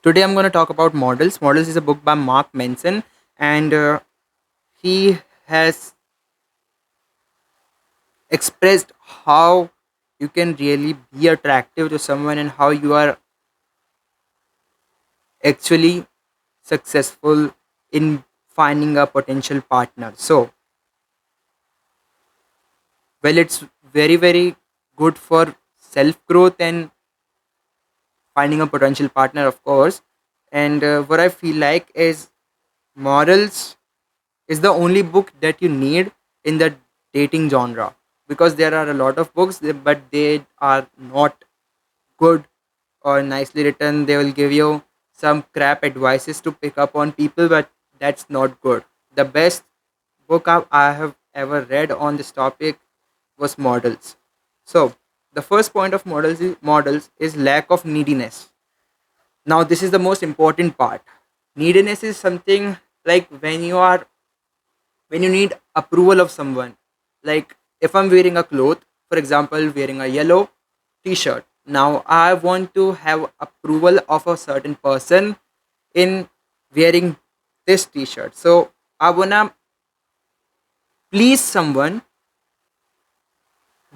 Today I'm going to talk about Models. Models is a book by Mark Manson, and he has expressed how you can really be attractive to someone and how you are actually successful in finding a potential partner. So, well, it's very good for self growth and finding a potential partner, of course. And what I feel like is Morals is the only book that you need in the dating genre, because there are a lot of books but they are not good or nicely written. They will give you some crap advices to pick up on people, but that's not good. The best book I have ever read on this topic was Models. So the first point of models is lack of neediness. Now this is the most important part. Neediness is something like when you need approval of someone. Like if I'm wearing a cloth, for example wearing a yellow t-shirt, now I want to have approval of a certain person in wearing this t-shirt. So I wanna please someone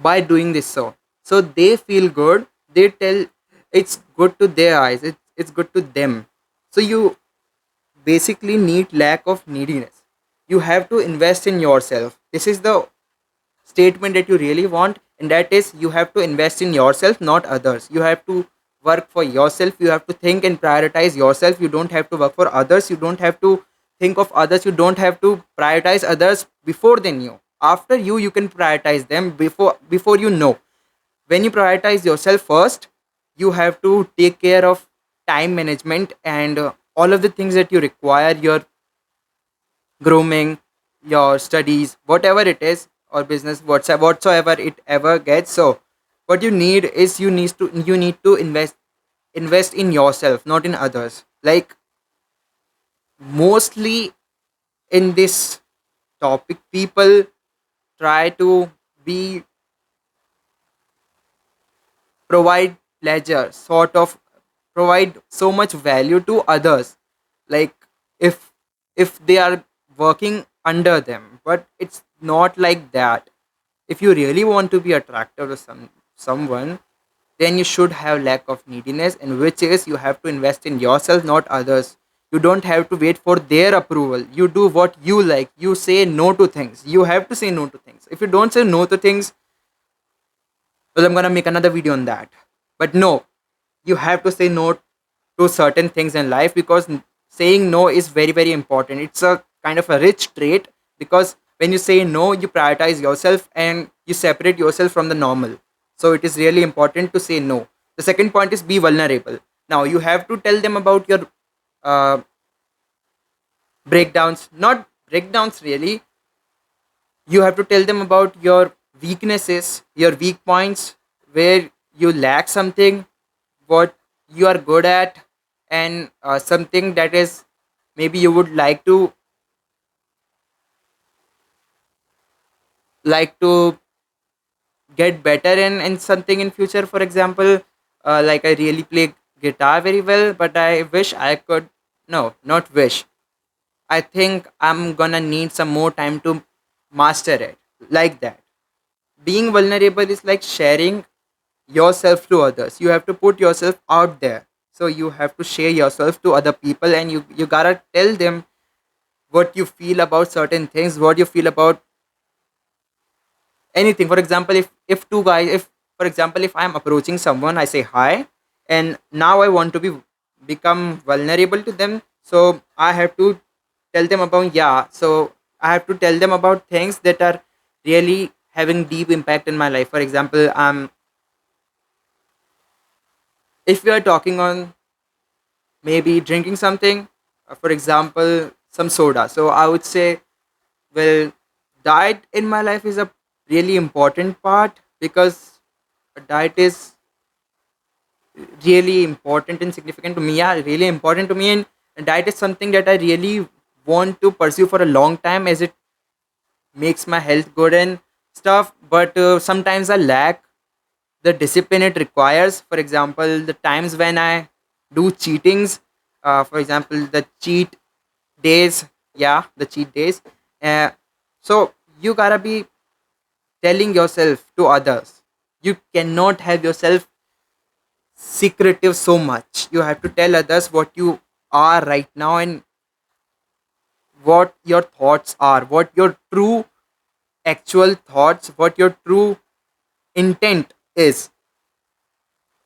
by doing this, so they feel good. They tell it's good to their eyes, it's good to them. So you basically need lack of neediness. You have to invest in yourself. This is the statement that you really want, and that is you have to invest in yourself, not others. You have to work for yourself. You have to think and prioritize yourself. You don't have to work for others. You don't have to think of others. You don't have to prioritize others before than you. After you can prioritize them. Before you know, when you prioritize yourself first, you have to take care of time management and all of the things that you require, your grooming, your studies, whatever it is, or business, whatsoever it ever gets. So what you need is you need to invest in yourself, not in others. Like mostly in this topic, people try to be provide pleasure, sort of provide so much value to others, like if they are working under them, but it's not like that. If you really want to be attractive to someone, then you should have lack of neediness, and which is you have to invest in yourself, not others. You don't have to wait for their approval. You do what you like. You say no to things. You have to say no to things. If you don't say no to things, well, I'm gonna make another video on that. But no, you have to say no to certain things in life, because saying no is very important. It's a kind of a rich trait, because when you say no, you prioritize yourself and you separate yourself from the normal. So it is really important to say no. The second point is be vulnerable. Now you have to tell them about your uh, breakdowns, not breakdowns really. You have to tell them about your weaknesses, your weak points, where you lack something, what you are good at, and something that is maybe you would like to get better in something in future. For example, like I really play guitar very well, but I wish I could, no, not wish, I think I'm gonna need some more time to master it, like that. Being vulnerable is like sharing yourself to others. You have to put yourself out there. So you have to share yourself to other people, and you gotta tell them what you feel about certain things, what you feel about anything. For example, if two guys, if for example if I'm approaching someone, I say hi, and now I want to become vulnerable to them. So I have to tell them about, yeah, so I have to tell them about things that are really having deep impact in my life. For example, if we are talking on maybe drinking something, for example some soda, so I would say, well, diet in my life is a really important part, because a diet is really important and significant to me. Yeah, really important to me, and diet is something that I really want to pursue for a long time, as it makes my health good and stuff. But sometimes I lack the discipline it requires. For example, the times when I do cheatings, For example, the cheat days. Yeah, the cheat days. uh, so you gotta be telling yourself to others. You cannot have yourself secretive so much. You have to tell others what you are right now, and what your thoughts are, what your true actual thoughts, what your true intent is.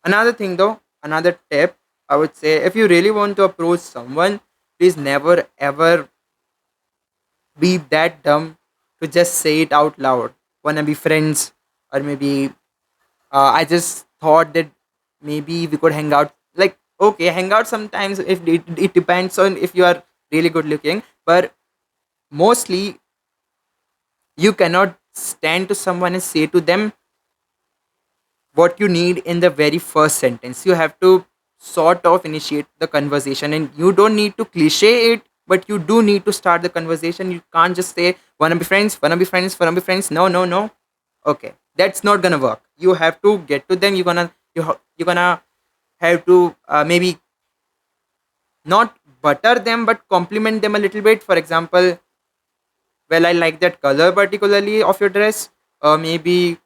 Another thing though, another tip I would say, if you really want to approach someone, please never ever be that dumb to just say it out loud. Wanna be friends, or maybe I just thought that maybe we could hang out. Like, okay, hang out sometimes if it depends on if you are really good looking, but mostly you cannot stand to someone and say to them what you need in the very first sentence. You have to sort of initiate the conversation, and you don't need to cliche it, but you do need to start the conversation. You can't just say wanna be friends, wanna be friends, wanna be friends. No, no, no. Okay, that's not gonna work. You have to get to them. You're gonna have to maybe not butter them, but compliment them a little bit. For example, well, I like that color particularly of your dress. Maybe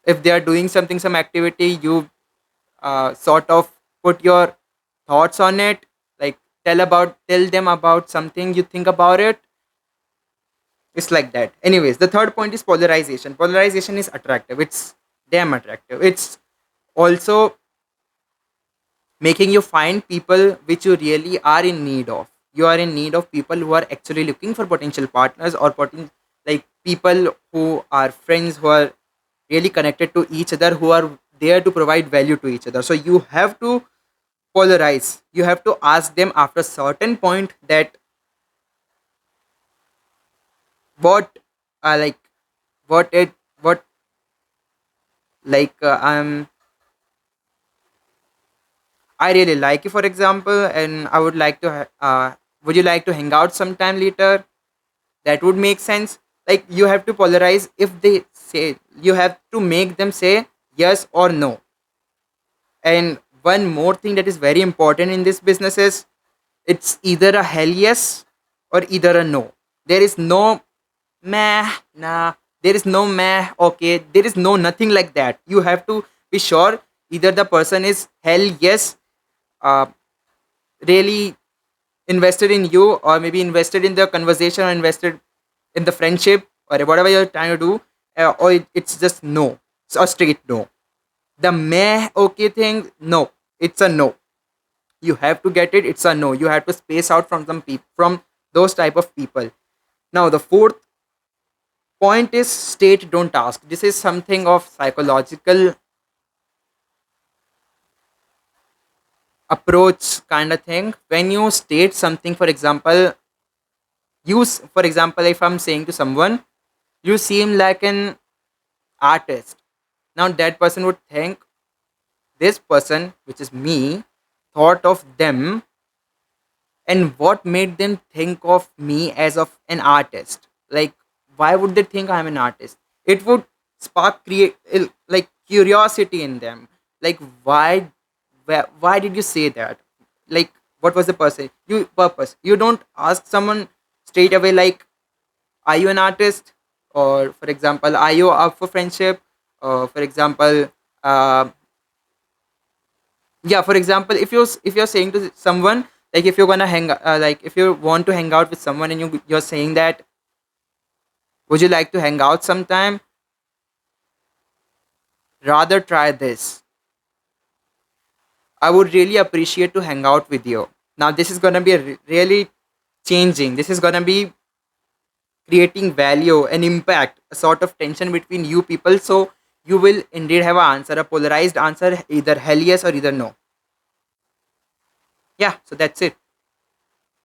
if they are doing something, some activity, you sort of put your thoughts on it. Like, tell them about something you think about it. It's like that. Anyways, the third point is polarization. Polarization is attractive. It's damn attractive. It's also making you find people which you really are in need of. You are in need of people who are actually looking for potential partners, or like people who are friends, who are really connected to each other, who are there to provide value to each other. So you have to polarize. You have to ask them after a certain point that what like what it what like I really like you, for example, and I would like to would you like to hang out sometime later? That would make sense. Like, you have to polarize. If they say, you have to make them say yes or no. And one more thing that is very important in this business is, it's either a hell yes or either a no. There is no meh, nah. There is no meh, okay. There is no nothing like that. You have to be sure either the person is hell yes, uh, really invested in you, or maybe invested in the conversation, or invested in the friendship, or whatever you're trying to do, or it's just no. It's a straight no. The meh okay thing, no, it's a no. You have to get it. It's a no. You have to space out from some people, from those type of people. Now the fourth point is state, don't ask. This is something of psychological approach kind of thing. When you state something, for example, for example, if I'm saying to someone, you seem like an artist. Now that person would think, this person, which is me, thought of them, and what made them think of me as of an artist. Like, why would they think I'm an artist? It would spark create like curiosity in them. Like, why did you say that? Like, what was the purpose? You don't ask someone straight away, like, are you an artist? Or for example, are you up for friendship? Or for example, uh, yeah, for example, if you're saying to someone, like, if you're gonna like, if you want to hang out with someone, and you're saying that, would you like to hang out sometime? Rather try this. I would really appreciate to hang out with you. Now this is gonna be really changing. This is gonna be creating value and impact, a sort of tension between you people. So you will indeed have an answer, a polarized answer, either hell yes or either no. Yeah, so that's it.